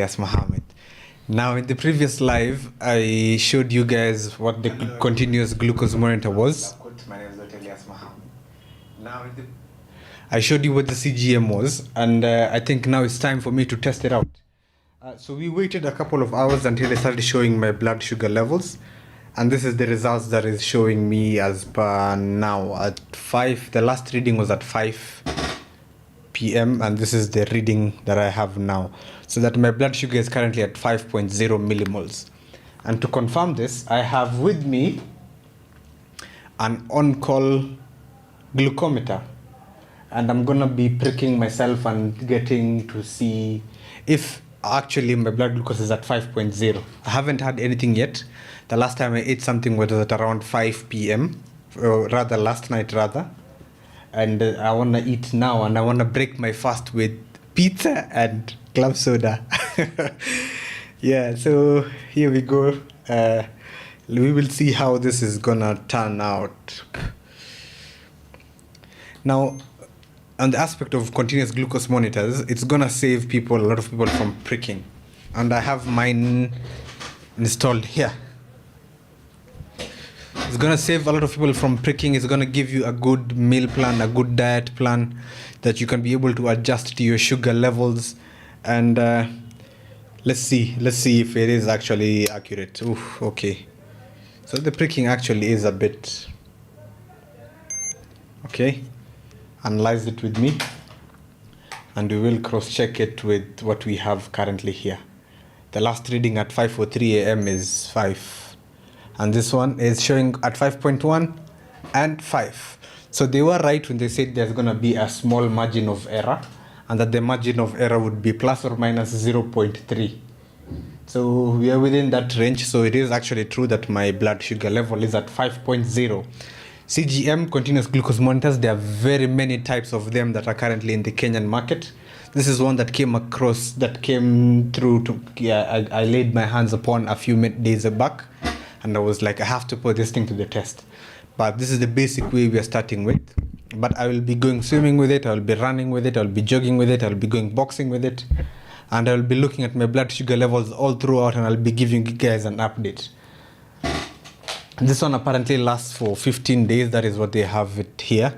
Yes, Mohammed. Now, in the previous live, I showed you guys what the continuous glucose monitor was. My name is Elias Mohammed. Now, I showed you what the CGM was, and I think now it's time for me to test it out. So we waited a couple of hours until I started showing my blood sugar levels, and this is the results that is showing me as per now at 5. The last reading was at 5 p.m. and this is the reading that I have now, so that my blood sugar is currently at 5.0 millimoles. And to confirm this, I have with me an on-call glucometer, and I'm gonna be pricking myself and getting to see if actually my blood glucose is at 5.0. I haven't had anything yet. The last time I ate something was at around 5 p.m. or rather last night rather. And I want to eat now, and I want to break my fast with pizza and club soda. Yeah, so here we go. We will see how this is gonna turn out. Now, on the aspect of continuous glucose monitors, it's gonna save a lot of people from pricking, and I have mine installed here. It's gonna save a lot of people from pricking. It's gonna give you a good meal plan, a good diet plan that you can be able to adjust to your sugar levels. And let's see if it is actually accurate. Oof, okay. So the pricking actually is a bit okay. Analyze it with me, and we will cross-check it with what we have currently here. The last reading at 5:03 a.m. is 5. And this one is showing at 5.1 and 5. So they were right when they said there's going to be a small margin of error, and that the margin of error would be plus or minus 0.3. So we are within that range. So it is actually true that my blood sugar level is at 5.0. CGM, continuous glucose monitors, there are very many types of them that are currently in the Kenyan market. This is one that came through to, I laid my hands upon a few days back. And I was like, I have to put this thing to the test. But this is the basic way we are starting with. But I will be going swimming with it, I will be running with it, I will be jogging with it, I will be going boxing with it. And I will be looking at my blood sugar levels all throughout, and I'll be giving you guys an update. This one apparently lasts for 15 days. That is what they have it here.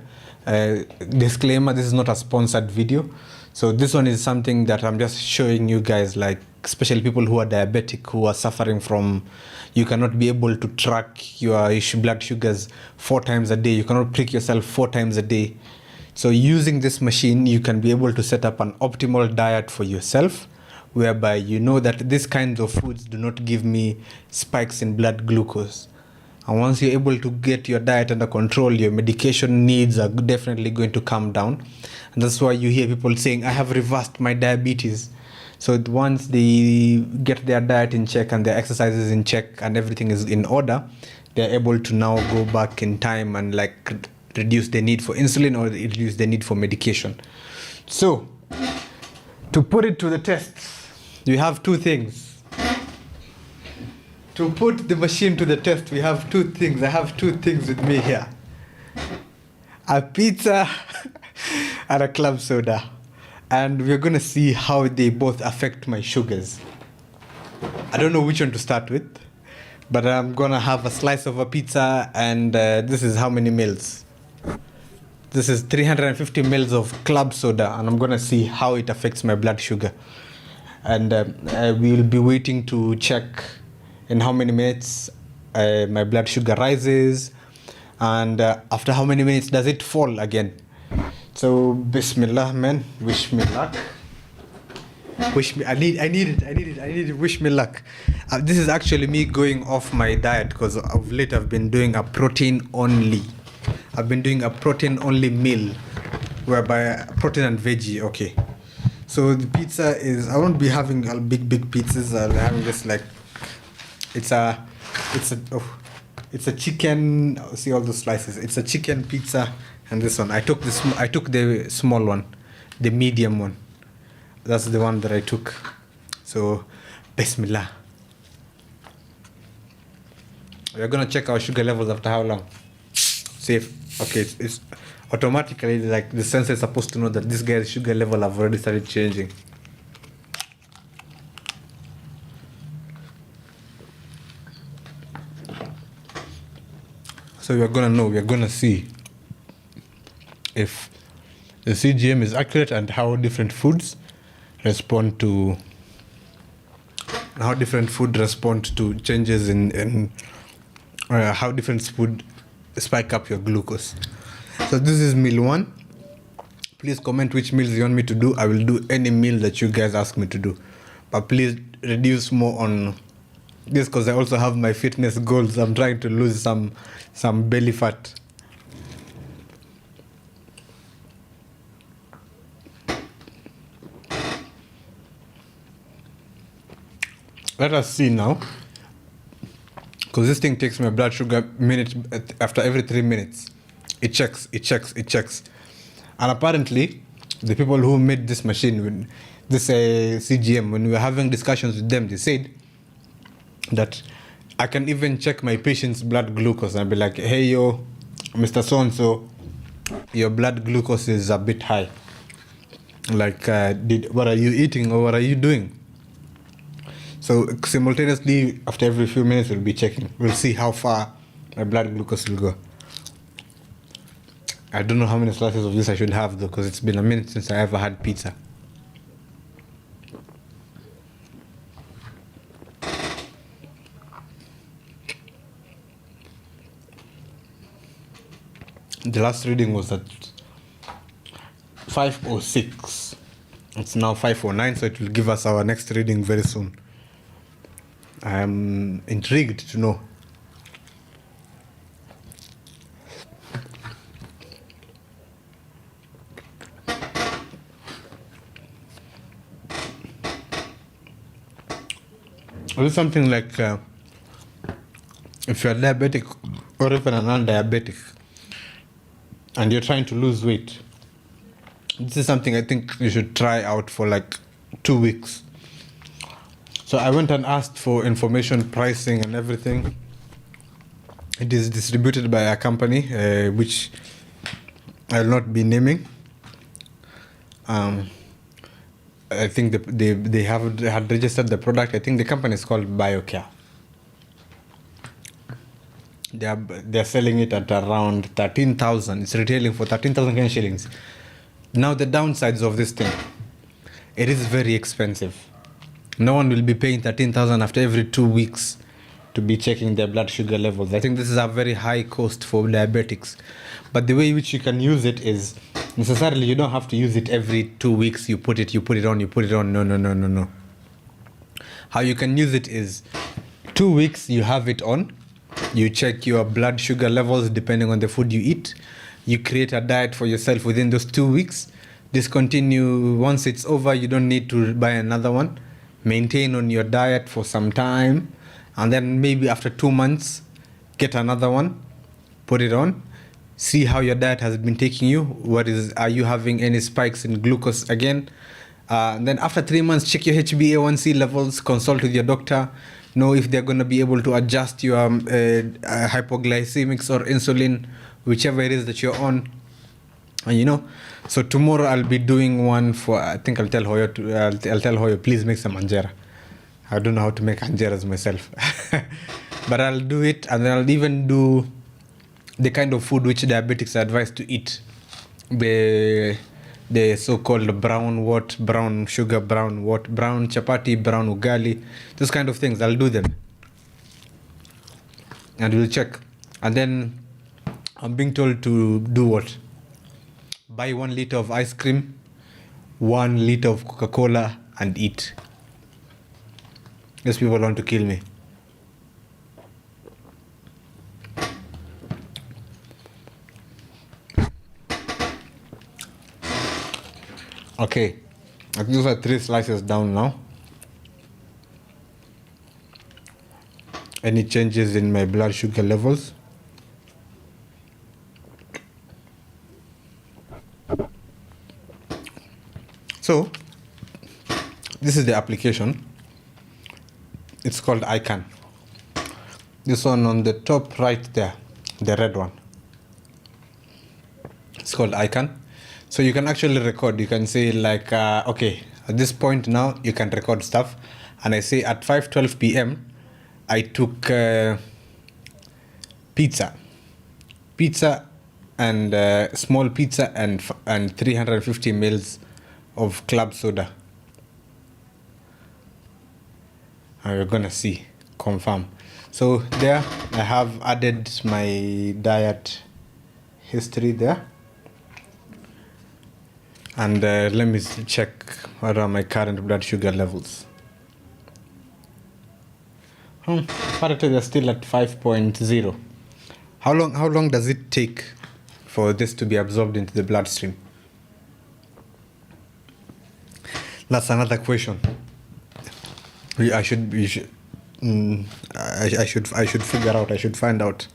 Disclaimer, this is not a sponsored video. So this one is something that I'm just showing you guys, like especially people who are diabetic, who are suffering from, you cannot be able to track your blood sugars 4 times a day. You cannot prick yourself 4 times a day. So using this machine, you can be able to set up an optimal diet for yourself, whereby you know that these kinds of foods do not give me spikes in blood glucose. And once you're able to get your diet under control, your medication needs are definitely going to come down. And that's why you hear people saying, I have reversed my diabetes. So once they get their diet in check and their exercises in check and everything is in order, they're able to now go back in time and like reduce the need for insulin or reduce the need for medication. So to put it to the test, we have 2 things. To put the machine to the test, we have 2 things. I have 2 things with me here. A pizza and a club soda. And we're going to see how they both affect my sugars. I don't know which one to start with, but I'm going to have a slice of a pizza, and this is how many mils? This is 350 mils of club soda, and I'm going to see how it affects my blood sugar. And we'll be waiting to check in how many minutes my blood sugar rises, and after how many minutes does it fall again. So Bismillah, man, wish me luck. I need it, wish me luck. This is actually me going off my diet, because of late I've been doing a protein only. I've been doing a protein only meal, whereby protein and veggie, okay. So the pizza is, I won't be having big pizzas. I'll be having this like, it's a chicken, see all those slices. It's a chicken pizza. And this one, I took the small one, the medium one. That's the one that I took. So, Bismillah. We're gonna check our sugar levels after how long? Safe. Okay, it's automatically, like, the sensor is supposed to know that this guy's sugar level have already started changing. So we're gonna see if the CGM is accurate and how different foods respond to changes in how different food spike up your glucose. So this is meal 1. Please comment which meals you want me to do. I will do any meal that you guys ask me to do, but please reduce more on this because I also have my fitness goals. I'm trying to lose some belly fat. Let us see now, because this thing takes my blood sugar after every 3 minutes. It checks. And apparently, the people who made this machine, this CGM, when we were having discussions with them, they said that I can even check my patient's blood glucose and be like, hey, yo, Mr. So-and-so, your blood glucose is a bit high. Like, what are you eating or what are you doing? So simultaneously, after every few minutes, we'll be checking. We'll see how far my blood glucose will go. I don't know how many slices of this I should have though, because it's been a minute since I ever had pizza. The last reading was at 5:06. It's now 5:09, so it will give us our next reading very soon. I am intrigued to know. Or something like if you're diabetic or even a non-diabetic and you're trying to lose weight, this is something I think you should try out for like 2 weeks. So I went and asked for information, pricing and everything. It is distributed by a company which I'll not be naming. I think they had registered the product. I think the company is called BioCare. They're selling it at around 13,000. It's retailing for 13,000 Kenyan shillings. Now the downsides of this thing, it is very expensive. No one will be paying 13,000 after every 2 weeks to be checking their blood sugar levels. I think this is a very high cost for diabetics. But the way in which you can use it is necessarily you don't have to use it every 2 weeks. You put it on. No. How you can use it is 2 weeks you have it on. You check your blood sugar levels depending on the food you eat. You create a diet for yourself within those 2 weeks. Discontinue once it's over. You don't need to buy another one. Maintain on your diet for some time, and then maybe after 2 months get another one, put it on, see how your diet has been taking you. Are you having any spikes in glucose again? And then after 3 months, check your HbA1c levels, consult with your doctor, know if they're going to be able to adjust your hypoglycemics or insulin, whichever it is that you're on. And so tomorrow I'll be doing one for, I think I'll tell Hoyo, please make some anjera. I don't know how to make anjeras myself. But I'll do it, and then I'll even do the kind of food which diabetics are advised to eat. The so-called brown sugar, brown chapati, brown ugali, those kind of things. I'll do them. And we'll check. And then I'm being told to do what? Buy 1 liter of ice cream, 1 liter of Coca-Cola, and eat. These people want to kill me. Okay, I think those are 3 slices down now. Any changes in my blood sugar levels? So, this is the application. It's called iCan. This one on the top right there, the red one. It's called iCan. So you can actually record. You can say like, okay, at this point now, you can record stuff. And I say at 5:12 p.m., I took pizza. pizza and small pizza and 350 mils of club soda. And we're gonna see, confirm. So there I have added my diet history there. And let me check what are my current blood sugar levels. Apparently they're still at 5.0. How long does it take for this to be absorbed into the bloodstream? That's another question. I should figure out. I should find out.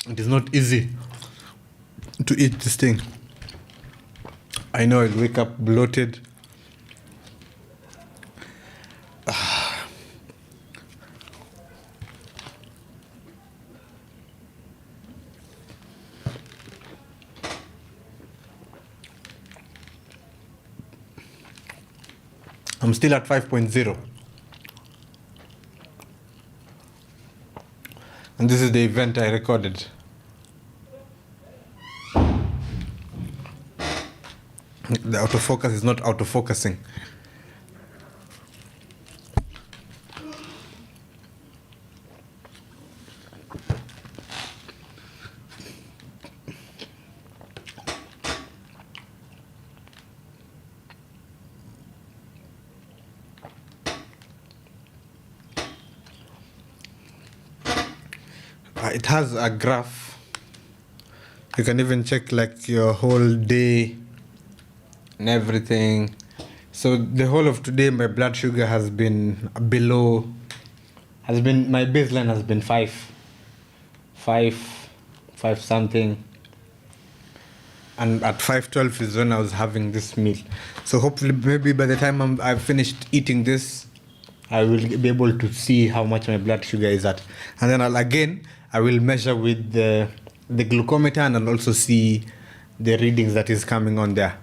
It is not easy to eat this thing. I know I'll wake up bloated. I'm still at 5.0. And this is the event I recorded. The autofocus is not autofocusing. It has a graph. You can even check like your whole day and everything. So the whole of today my blood sugar has been below, my baseline has been 5 something, and at 5:12 is when I was having this meal. So hopefully maybe by the time I've finished eating this, I will be able to see how much my blood sugar is at, and then I will measure with the glucometer and I'll also see the readings that is coming on there.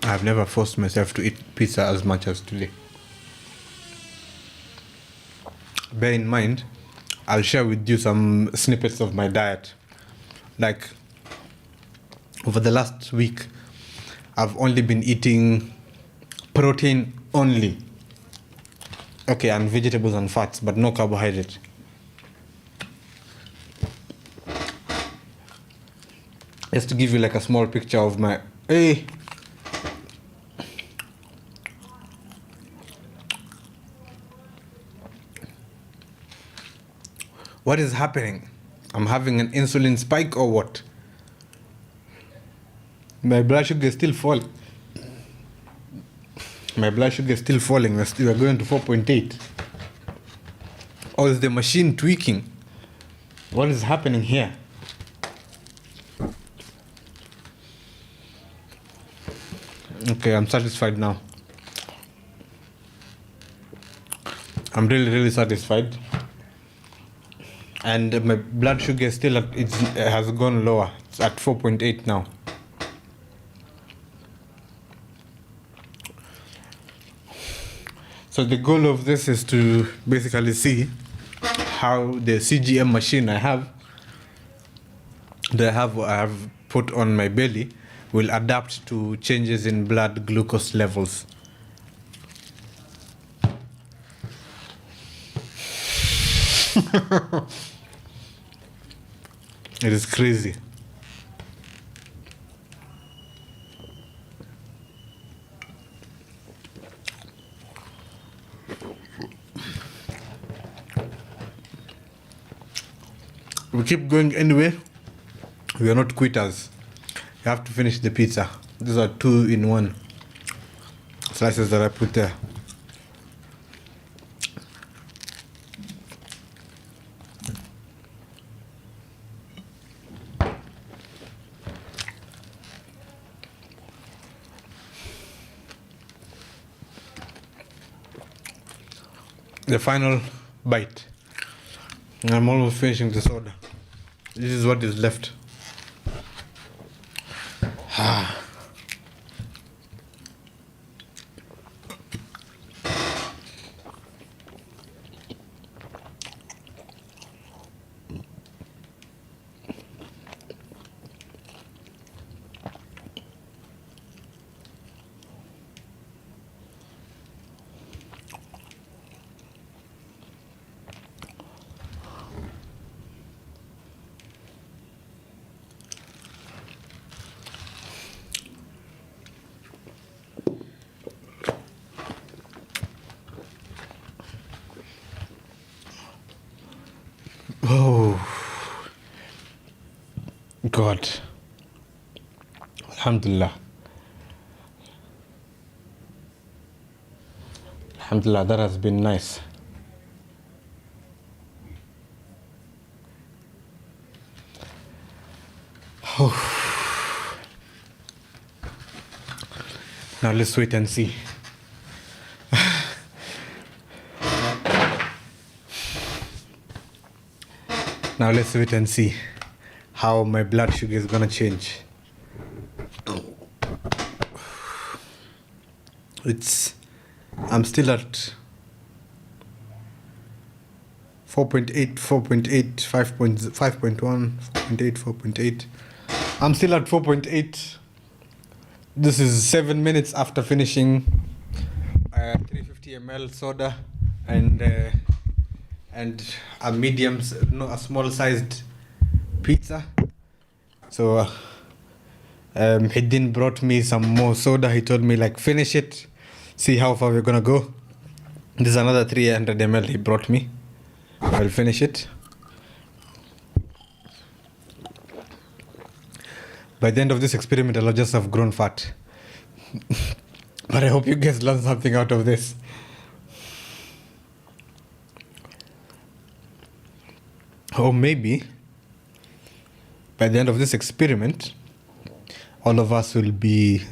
I've never forced myself to eat pizza as much as today. Bear in mind, I'll share with you some snippets of my diet. Like, over the last week, I've only been eating protein only. Okay, and vegetables and fats, but no carbohydrate. Just to give you like a small picture of my... Hey! What is happening? I'm having an insulin spike or what? My blood sugar is still falling. My blood sugar is still falling. We're going to 4.8. Or is the machine tweaking? What is happening here? Okay, I'm satisfied now. I'm really, really satisfied. And my blood sugar is still it has gone lower. It's at 4.8 now. So the goal of this is to basically see how the CGM machine I have put on my belly will adapt to changes in blood glucose levels. It is crazy. We keep going anyway. We are not quitters. You have to finish the pizza. These are 2-in-1 slices that I put there. The final bite. I'm almost finishing the soda. This is what is left. Oh, God. Alhamdulillah. Alhamdulillah, that has been nice. Oh. Now let's wait and see. Now let's wait and see how my blood sugar is gonna change. I'm still at 4.8, 4.8, 5.1, 4.8, 4.8. I'm still at 4.8. This is 7 minutes after finishing 350 ml soda and a small sized pizza. So Hiddin brought me some more soda. He told me like finish it, see how far we're gonna go. This is another 300 ml he brought me. I'll finish it. By the end of this experiment, I'll just have grown fat. But I hope you guys learned something out of this. Or maybe by the end of this experiment, all of us will be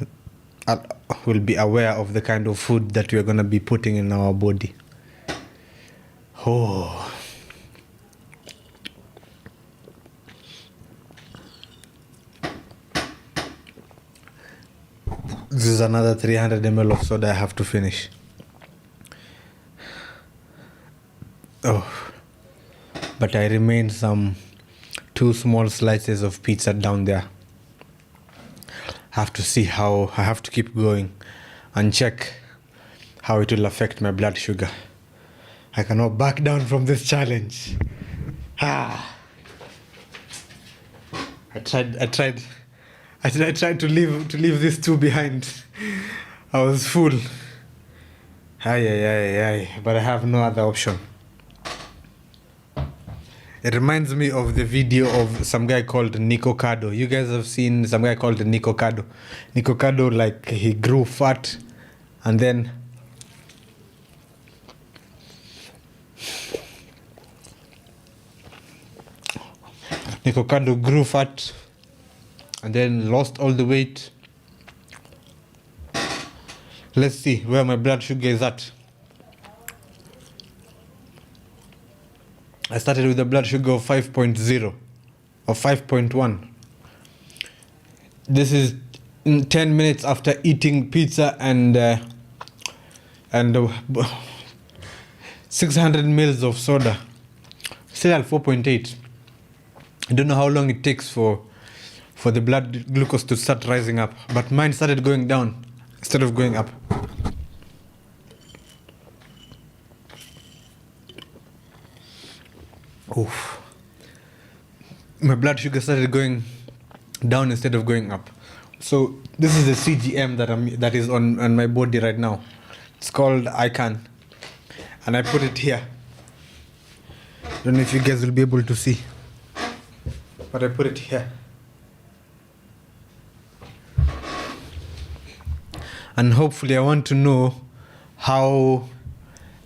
aware of the kind of food that we are going to be putting in our body. Oh. This is another 300 ml of soda I have to finish. Oh. But I remain some 2 small slices of pizza down there. I have to keep going and check how it will affect my blood sugar. I cannot back down from this challenge. I tried to leave these 2 behind. I was full. But I have no other option. It reminds me of the video of some guy called Nico Cado. You guys have seen some guy called Nico Cado. Nico Cado, like, he grew fat and then Nico Cado grew fat and then lost all the weight. Let's see where my blood sugar is at. I started with a blood sugar of 5.0 or 5.1. This is 10 minutes after eating pizza and 600 mils of soda. Still at 4.8. I don't know how long it takes for the blood glucose to start rising up, but mine started going down instead of going up. Oof. My blood sugar started going down instead of going up. So this is the CGM that is on my body right now. It's called iCan, and I put it here. Don't know if you guys will be able to see, but I put it here. And hopefully I want to know how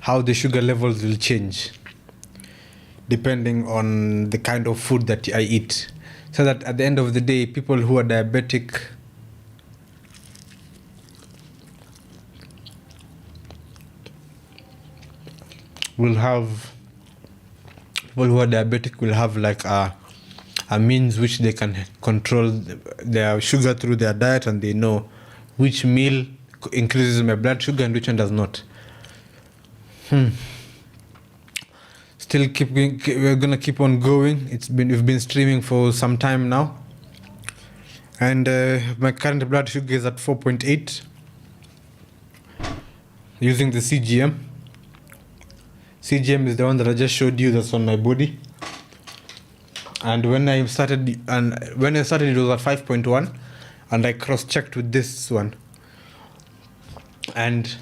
the sugar levels will change depending on the kind of food that I eat, so that at the end of the day, people who are diabetic will have, people who are diabetic will have like a means which they can control their sugar through their diet, and they know which meal increases my blood sugar and which one does not. Still we're gonna keep on going. We've been streaming for some time now, and my current blood sugar is at 4.8 using the CGM. CGM is the one that I just showed you, that's on my body. And when I started it was at 5.1, and I cross-checked with this one. And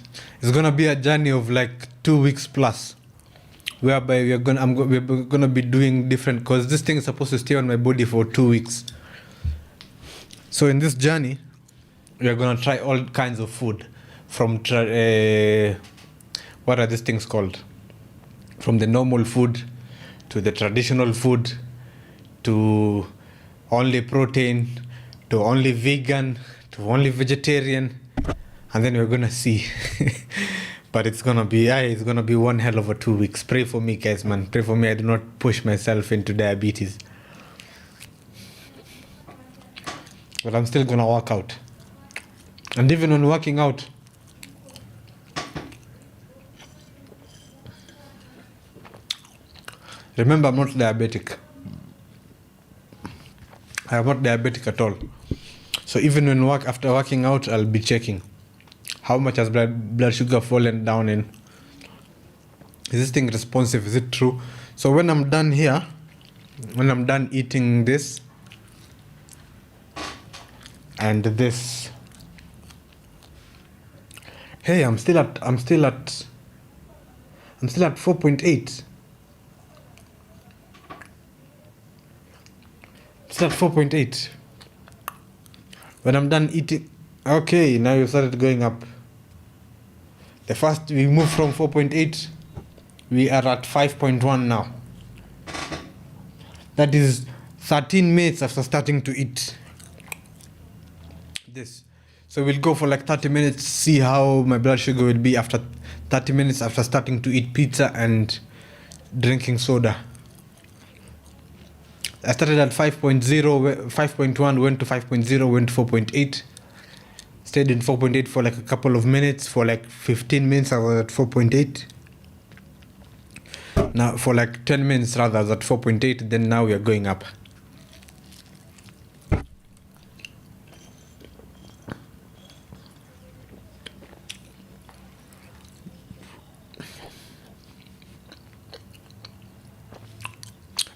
it's gonna be a journey of like 2 weeks plus, whereby we're gonna be doing different, because this thing is supposed to stay on my body for 2 weeks. So in this journey, we're gonna try all kinds of food, from what are these things called? From the normal food to the traditional food to only protein to only vegan to only vegetarian, and then we're gonna see. But it's gonna be one hell of a 2 weeks. Pray for me, guys, man. Pray for me I do not push myself into diabetes. But I'm still gonna work out. And even when working out, remember, I'm not diabetic. I am not diabetic at all. So even when after working out, I'll be checking how much has blood sugar fallen down in. Is this thing responsive? Is it true? So when I'm done here, when I'm done eating this and this, hey, I'm still at 4.8. It's at 4.8. When I'm done eating, okay, now you started going up. We moved from 4.8, we are at 5.1 now. That is 13 minutes after starting to eat this. So we'll go for like 30 minutes, see how my blood sugar will be after 30 minutes after starting to eat pizza and drinking soda. I started at 5.1, went to 5.0, went to 4.8. Stayed in 4.8 for like a couple of minutes. For like 15 minutes, I was at 4.8. Now, for like 10 minutes rather, I was at 4.8. Then now we are going up.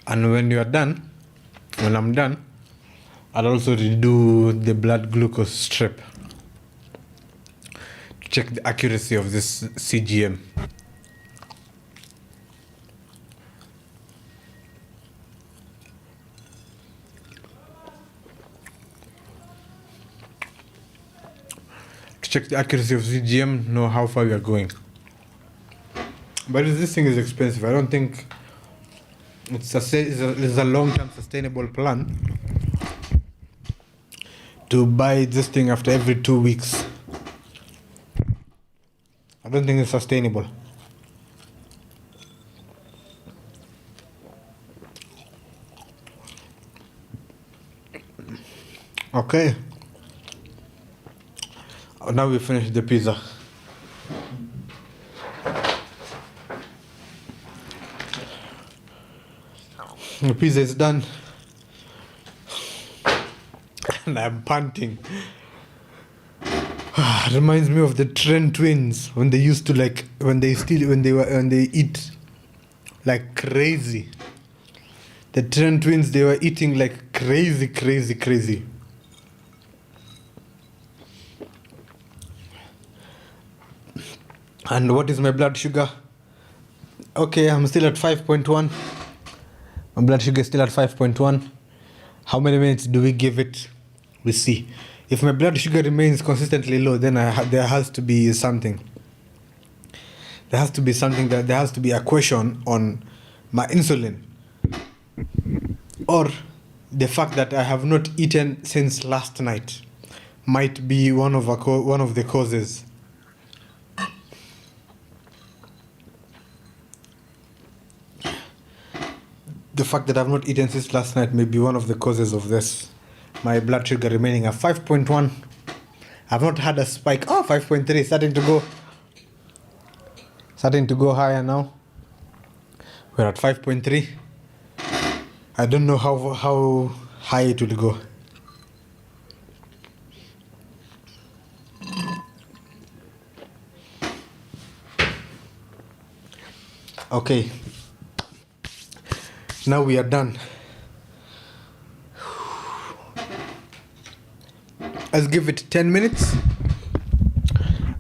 And when I'm done, I'll also redo the blood glucose strip to check the accuracy of this CGM. To check the accuracy of CGM, know how far we are going. But this thing is expensive. I don't think it's a long-term sustainable plan to buy this thing after every 2 weeks. I don't think it's sustainable. Okay. Now we finished the pizza. The pizza is done. And I'm panting. Reminds me of the Trent twins when they used to when they eat like crazy. The Trent twins, they were eating like crazy. And what is my blood sugar? Okay, I'm still at 5.1. My blood sugar is still at 5.1. How many minutes do we give it? We see. If my blood sugar remains consistently low, then there has to be something. There has to be a question on my insulin, or the fact that I have not eaten since last night might be one of the causes. The fact that I've not eaten since last night may be one of the causes of this. My blood sugar remaining at 5.1. I've not had a spike. Oh, 5.3, starting to go higher now. We're at 5.3. I don't know how high it will go. Okay, now we are done. Let's give it 10 minutes.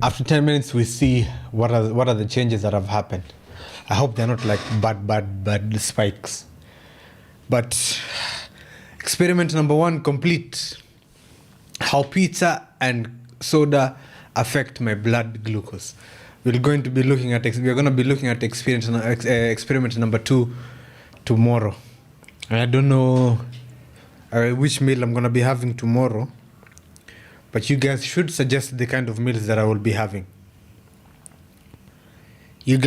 After 10 minutes, we see what are the changes that have happened. I hope they're not like bad spikes. But experiment number 1 complete. How pizza and soda affect my blood glucose. We're going to be looking at experiment number 2 tomorrow. I don't know which meal I'm gonna be having tomorrow, but you guys should suggest the kind of meals that I will be having. I'm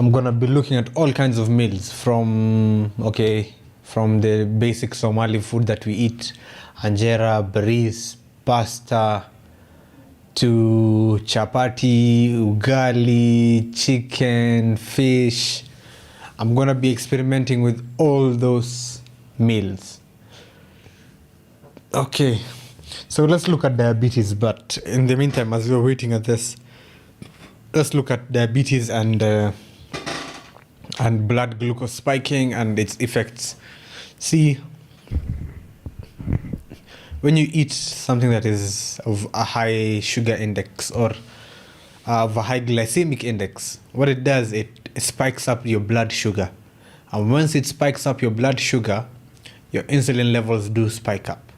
gonna be looking at all kinds of meals from the basic Somali food that we eat, anjera, beris, pasta, to chapati, ugali, chicken, fish. I'm gonna be experimenting with all those meals. Okay, so let's look at diabetes, but in the meantime, as we're waiting at this, let's look at diabetes and blood glucose spiking and its effects. See, when you eat something that is of a high sugar index or of a high glycemic index, what it does, it spikes up your blood sugar. And once it spikes up your blood sugar, your insulin levels do spike up.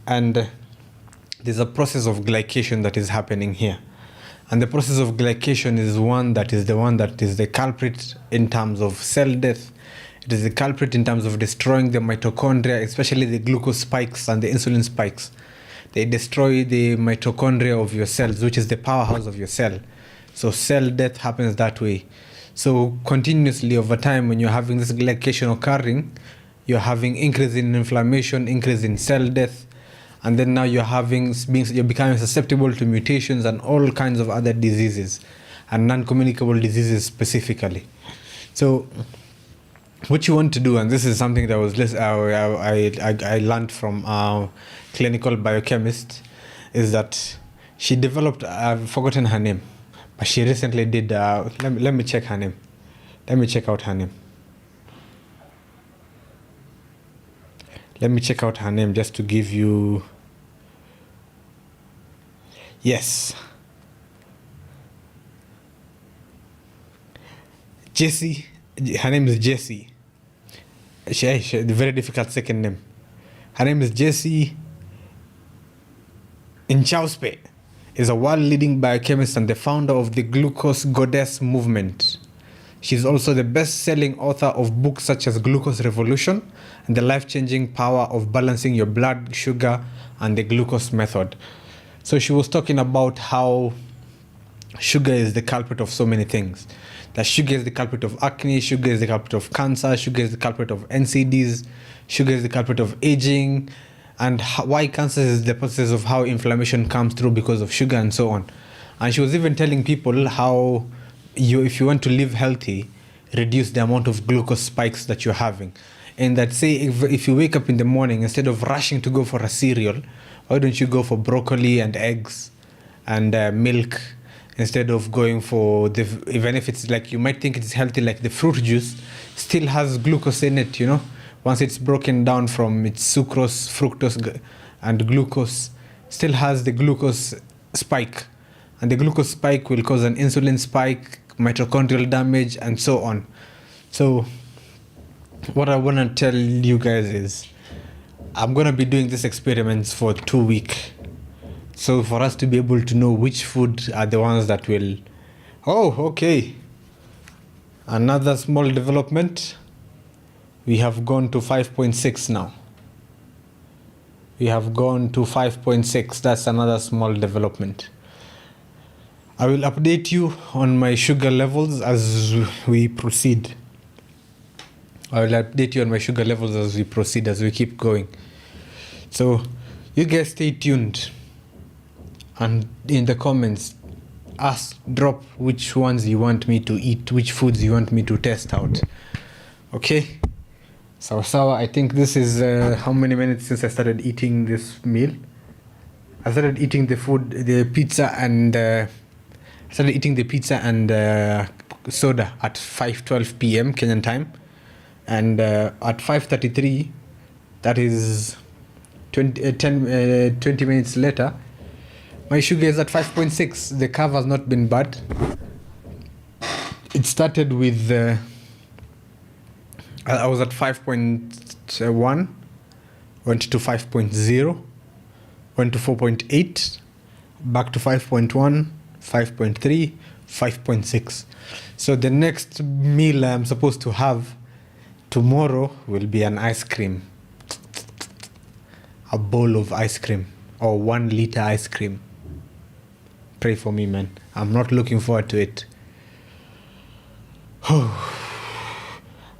And there's a process of glycation that is happening here. And the process of glycation is the one that is the culprit in terms of cell death. It is the culprit in terms of destroying the mitochondria, especially the glucose spikes and the insulin spikes. They destroy the mitochondria of your cells, which is the powerhouse of your cell. So cell death happens that way. So continuously over time, when you're having this glycation occurring, you're having increase in inflammation, increase in cell death, and then now you're becoming susceptible to mutations and all kinds of other diseases, and non-communicable diseases specifically. So what you want to do, and this is something that I learned from a clinical biochemist, is that she developed, I've forgotten her name, but she recently did, let me check her name. Let me check out her name. Let me check out her name just to give you, yes. Jessie, her name is Jessie. She a very difficult second name. Her name is Jessie Inchauspe. Is a world-leading biochemist and the founder of the Glucose Goddess movement. She's also the best-selling author of books such as Glucose Revolution and the life-changing power of balancing your blood sugar and the glucose method. So she was talking about how sugar is the culprit of so many things. That sugar is the culprit of acne, sugar is the culprit of cancer, sugar is the culprit of NCDs, sugar is the culprit of aging, and why cancer is the process of how inflammation comes through because of sugar and so on. And she was even telling people how if you want to live healthy, reduce the amount of glucose spikes that you're having. And that say if you wake up in the morning, instead of rushing to go for a cereal, why don't you go for broccoli and eggs and milk, instead of going for even if it's like you might think it's healthy, like the fruit juice still has glucose in it, you know. Once it's broken down from its sucrose, fructose and glucose, still has the glucose spike, and the glucose spike will cause an insulin spike, mitochondrial damage and so on. So what I want to tell you guys is I'm going to be doing these experiments for 2 weeks. So for us to be able to know which food are the ones that will... Oh, okay. Another small development. We have gone to 5.6 now. We have gone to 5.6. That's another small development. I will update you on my sugar levels as we proceed. As we keep going. So you guys stay tuned, and in the comments drop which ones you want me to eat, which foods you want me to test out. Okay, so I think this is how many minutes since I started eating this meal. I started eating the pizza and soda at 5:12 p.m. Kenyan time, and at 5:33, that is 20 minutes later, my sugar is at 5.6. The curve has not been bad. It started with I was at 5.1, went to 5.0, went to 4.8, back to 5.1, 5.3, 5.6. So the next meal I'm supposed to have tomorrow will be an ice cream. A bowl of ice cream, or 1 liter ice cream. Pray for me, man. I'm not looking forward to it. How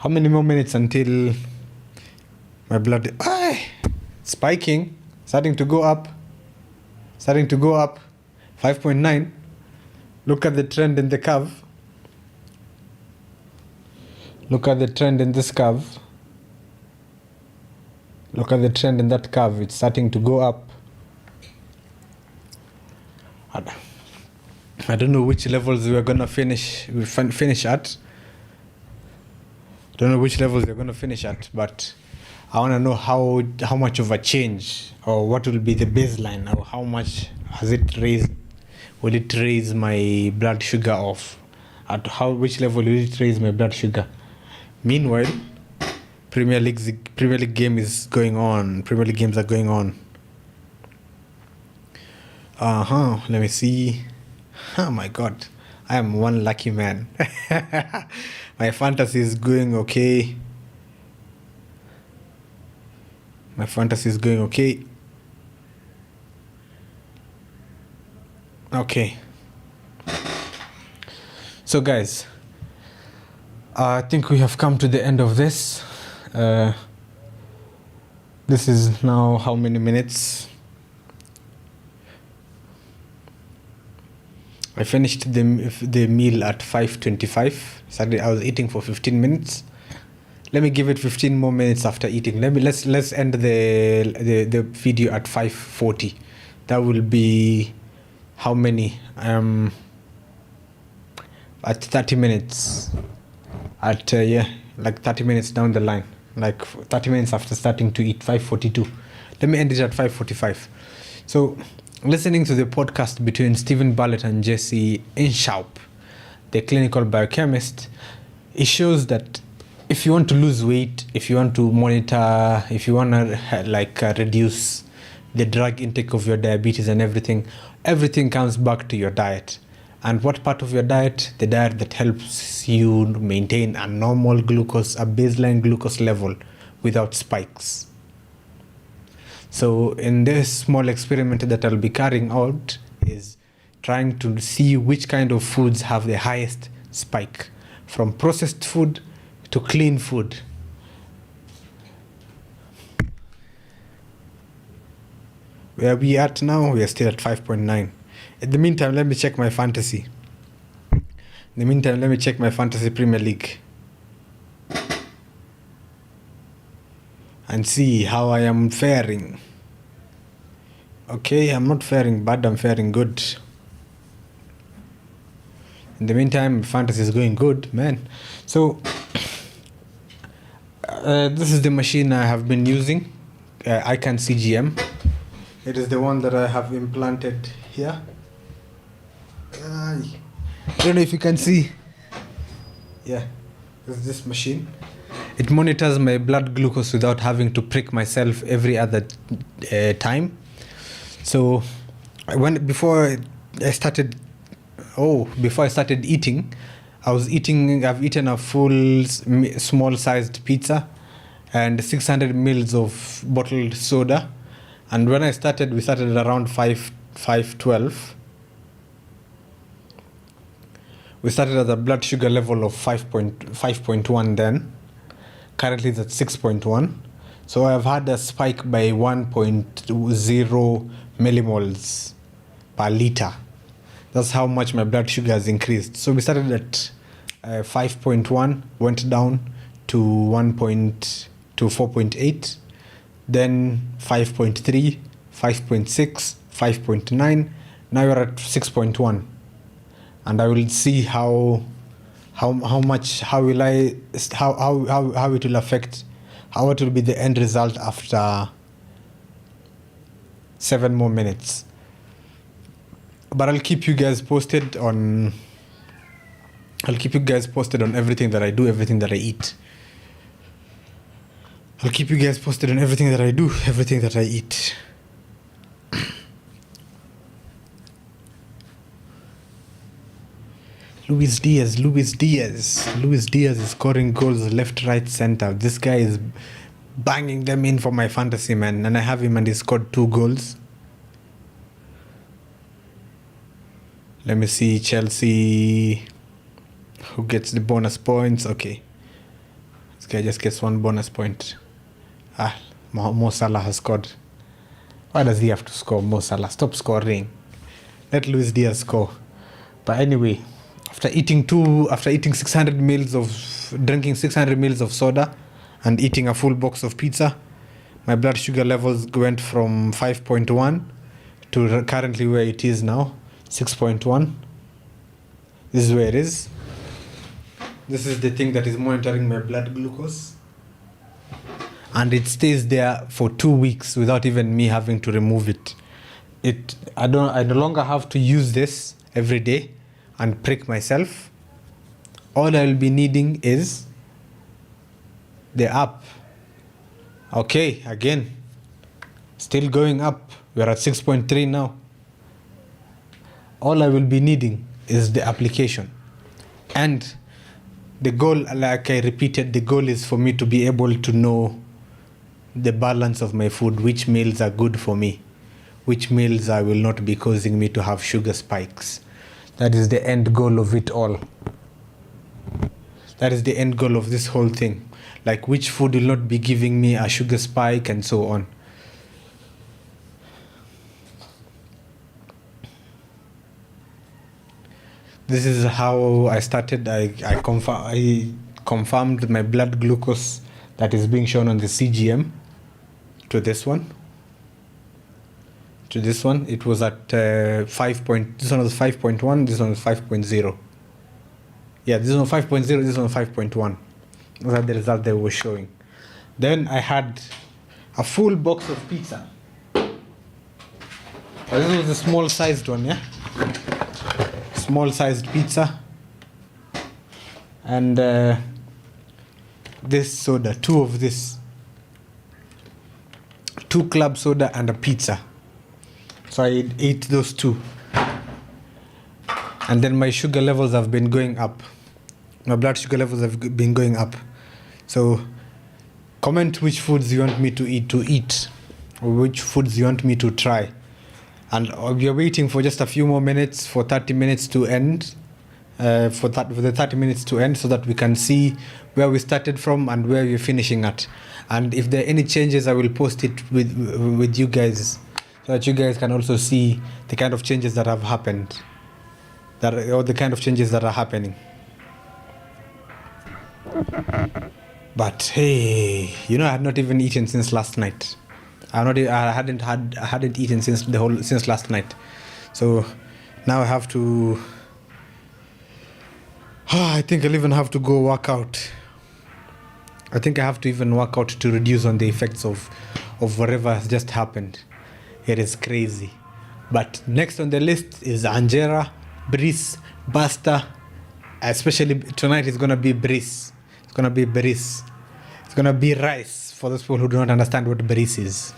many more minutes until my blood spiking, starting to go up. 5.9. Look at the trend in the curve. Look at the trend in this curve. Look at the trend in that curve. It's starting to go up. I don't know which levels we're gonna finish at. Don't know which levels we're gonna finish at, but I wanna know how much of a change, or what will be the baseline, or how much has it raised? Will it raise my blood sugar off? Which level will it raise my blood sugar? Meanwhile, Premier League game is going on. Premier League games are going on. Let me see. Oh my God, I am one lucky man. My fantasy is going okay. Okay. So guys, I think we have come to the end of this. This is now how many minutes? I finished the meal at 5:25. I was eating for 15 minutes. Let me give it 15 more minutes after eating. Let's end the video at 5:40. That will be how many? At 30 minutes. Like 30 minutes down the line. Like 30 minutes after starting to eat, 5:42. Let me end it at 5:45. So, listening to the podcast between Stephen Bartlett and Jesse Inshaub, the clinical biochemist, it shows that if you want to lose weight, if you want to monitor, if you want to reduce the drug intake of your diabetes and everything comes back to your diet. And what part of your diet? The diet that helps you maintain a normal glucose, a baseline glucose level without spikes. So in this small experiment that I'll be carrying out is trying to see which kind of foods have the highest spike, from processed food to clean food. Where we at now, we are still at 5.9. In the meantime, let me check my fantasy. Premier League. And see how I am faring. Okay, I'm not faring bad, I'm faring good. In the meantime, fantasy is going good, man. So, this is the machine I have been using, iCan CGM. It is the one that I have implanted here. I don't know if you can see. Yeah, this machine. It monitors my blood glucose without having to prick myself every other time. So, before I started eating, I've eaten a full small-sized pizza and 600 mils of bottled soda. And when we started around 5:12. We started at a blood sugar level of 5.1 then. Currently it's at 6.1. So I've had a spike by 1.0 millimoles per liter. That's how much my blood sugar has increased. So we started at 5.1, went down to 4.8, then 5.3, 5.6, 5.9. Now we're at 6.1, and I will see how it will affect, how it will be the end result after 7 more minutes. But I'll keep you guys posted on everything that I do, everything that I eat. I'll keep you guys posted on everything that I do, everything that I eat. Luis Diaz is scoring goals left, right, center. This guy is banging them in for my fantasy, man. And I have him and he scored 2 goals. Let me see, Chelsea. Who gets the bonus points? Okay. This guy just gets 1 bonus point. Mo Salah has scored. Why does he have to score? Mo Salah, stop scoring. Let Luis Diaz score. But anyway, after eating 600 mils of soda and eating a full box of pizza, my blood sugar levels went from 5.1 to currently where it is now, 6.1. This is where it is. This is the thing that is monitoring my blood glucose. And it stays there for 2 weeks without even me having to remove it. I no longer have to use this every day and prick myself. All I will be needing is the app. Okay, again, still going up. We're at 6.3 now. All I will be needing is the application. And the goal, like I repeated, the goal is for me to be able to know the balance of my food, which meals are good for me, which meals will not be causing me to have sugar spikes. That is the end goal of it all. That is the end goal of this whole thing. Like which food will not be giving me a sugar spike and so on. This is how I started. I confirmed my blood glucose that is being shown on the CGM to this one. To this one, it was at 5. This one was 5.1. This one was 5.0. Yeah, this one was 5.0. This one was 5.1. Those are the results they were showing. Then I had a full box of pizza. This was the small sized one, yeah. Small sized pizza. And this soda, 2 of this. 2 club soda and a pizza. So I ate those 2. And then my sugar levels have been going up. My blood sugar levels have been going up. So comment which foods you want me to eat, or which foods you want me to try. And we are waiting for just a few more minutes for 30 minutes to end. For the 30 minutes to end, so that we can see where we started from and where we're finishing at. And if there are any changes, I will post it with you guys, so that you guys can also see the kind of changes that have happened, or the kind of changes that are happening. But hey, I had not even eaten since last night. I hadn't eaten since last night. So now I have to. I think I'll even have to go work out. I think I have to even work out to reduce on the effects of whatever has just happened. It is crazy. But next on the list is Angera, Brice, Basta. Especially tonight it's going to be Brice. It's going to be Brice. It's going to be rice for those people who do not understand what Brice is.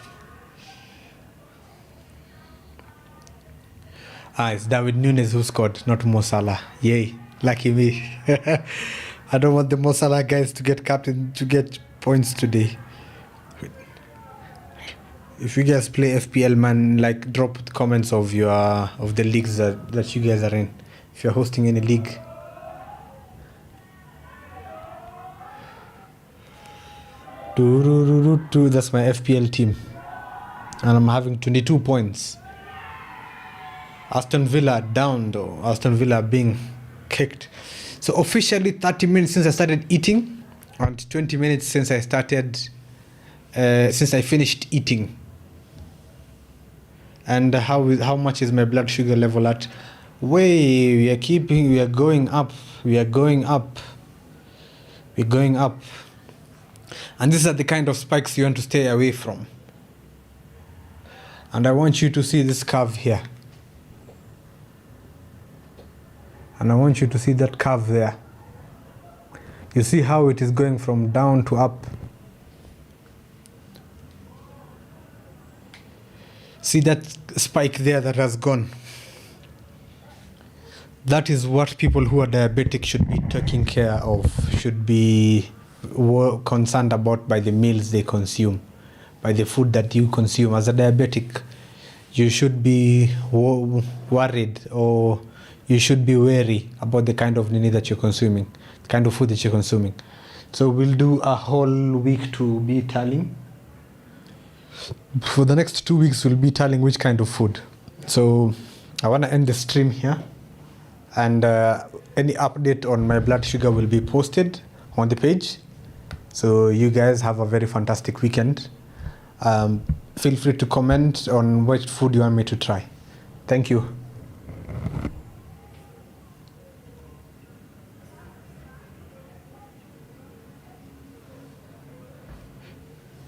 It's David Nunes who scored, not Mo Salah. Yay. Lucky me. I don't want the Mo Salah guys to get captain to get points today. If you guys play FPL, man, like drop comments of the leagues that you guys are in. If you're hosting any league, That's my FPL team. And I'm having 22 points. Aston Villa down though. Aston Villa being kicked. So officially 30 minutes since I started eating, and 20 minutes since I finished eating. And how much is my blood sugar level at? We are going up. We're going up. And these are the kind of spikes you want to stay away from. And I want you to see this curve here. And I want you to see that curve there. You see how it is going from down to up. See that spike there that has gone? That is what people who are diabetic should be taking care of, should be concerned about by the meals they consume, by the food that you consume. As a diabetic, you should be worried, or you should be wary about the kind of nini that you're consuming, the kind of food that you're consuming. So we'll do a whole week to be tallying. For the next 2 weeks, we'll be tallying which kind of food. So I want to end the stream here, and any update on my blood sugar will be posted on the page. So you guys have a very fantastic weekend. Feel free to comment on which food you want me to try. Thank you.